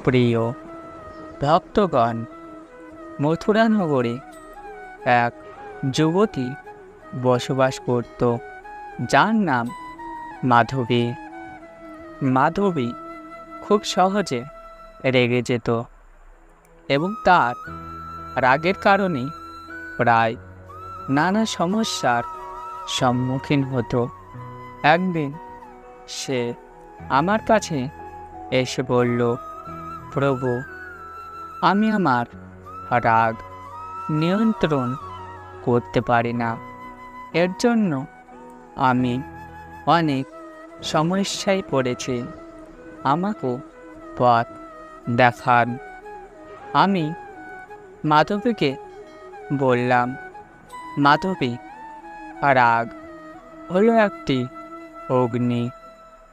প্রিয় ভক্তগণ, মথুরা নগরে এক যুবতী বসবাস করত, যার নাম মাধবী। মাধবী খুব সহজে রেগে যেত এবং তার রাগের কারণে প্রায় নানা সমস্যার সম্মুখীন হতো। একদিন সে আমার কাছে এসে বলল, প্রভু, আমি আমার রাগ নিয়ন্ত্রণ করতে পারি না। এর জন্য আমি অনেক সমস্যায় পড়েছি। আমাকে পথ দেখান। আমি মাধবীকে বললাম, মাধবী, রাগ হলো একটি অগ্নি,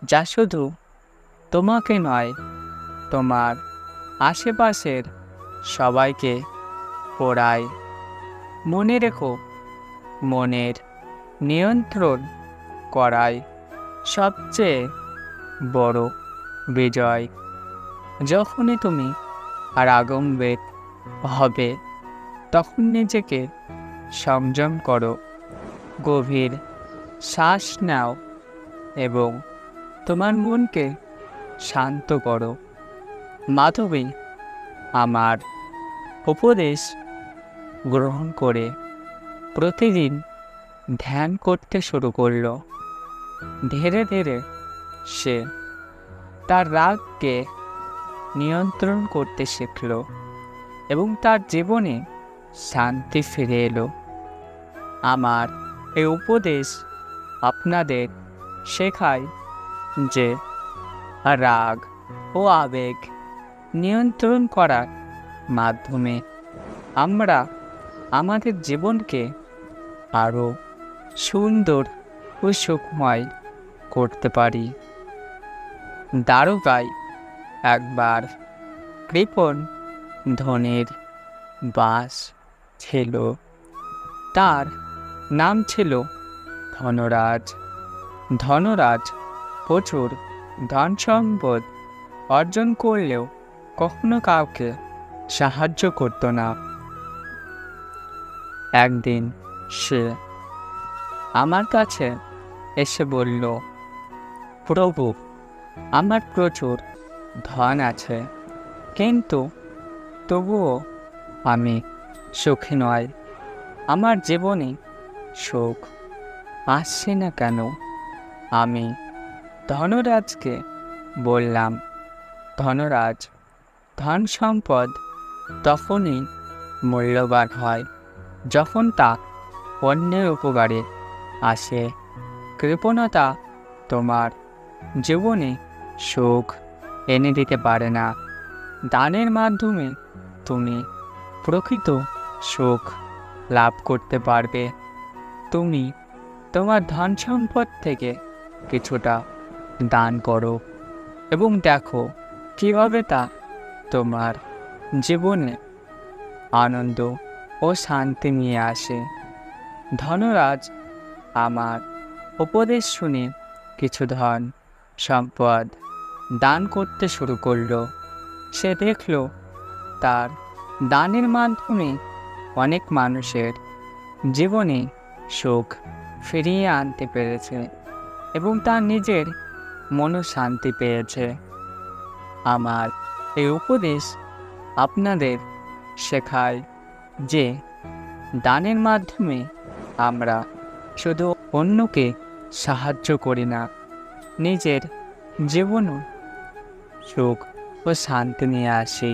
যা শুধু তোমাকে নয়, তোমার আশেপাশের সবাইকে পোড়ায়। মনে রেখো, মনের নিয়ন্ত্রণ করাই সবচেয়ে বড় বিজয়। যখনই তুমি রাগম্বিত হবে, তখন নিজেকে সংযম করো, গভীর শ্বাস নাও এবং তোমার মনকে শান্ত করো। মাধবী আমার উপদেশ গ্রহণ করে প্রতিদিন ধ্যান করতে শুরু করল। ধীরে ধীরে সে তার রাগকে নিয়ন্ত্রণ করতে শিখল এবং তার জীবনে শান্তি ফিরে এলো। আমার এই উপদেশ আপনাদের শেখায় যে রাগ ও আবেগ নিয়ন্ত্রণ করার মাধ্যমে আমরা আমাদের জীবনকে আরও সুন্দর ও সুখময় করতে পারি। দ্বারকায় একবার কৃপণ ধনের বাস ছিল। তার নাম ছিল ধনরাজ। ধনরাজ প্রচুর ধন সম্পদ অর্জন করলেও কখনো কাউকে সাহায্য করত না। একদিন সে আমার কাছে এসে বলল, প্রভু, আমার প্রচুর ধন আছে, কিন্তু তবুও আমি সুখী নই। আমার জীবনে সুখ আসছে না কেন? আমি ধনরাজকে বললাম, ধনরাজ, ধন সম্পদ তখনই মূল্যবান হয় যখন তা অন্যের উপকারে আসে। কৃপণতা তোমার জীবনে সুখ এনে দিতে পারে না। দানের মাধ্যমে তুমি প্রকৃত সুখ লাভ করতে পারবে। তুমি তোমার ধন সম্পদ থেকে কিছুটা দান করো এবং দেখো কিভাবে তা তোমার জীবনে আনন্দ ও শান্তি নিয়ে আসে। ধনরাজ আমার উপদেশ শুনে কিছু ধন সম্পদ দান করতে শুরু করল। সে দেখল তার দানের মাধ্যমে অনেক মানুষের জীবনে সুখ ফিরিয়ে আনতে পেরেছে এবং তার নিজের মনও শান্তি পেয়েছে। আমার এই উপদেশ আপনাদের শেখায় যে দানের মাধ্যমে আমরা শুধু অন্যকে সাহায্য করি না, নিজের জীবনও সুখ ও শান্তি নিয়ে আসি।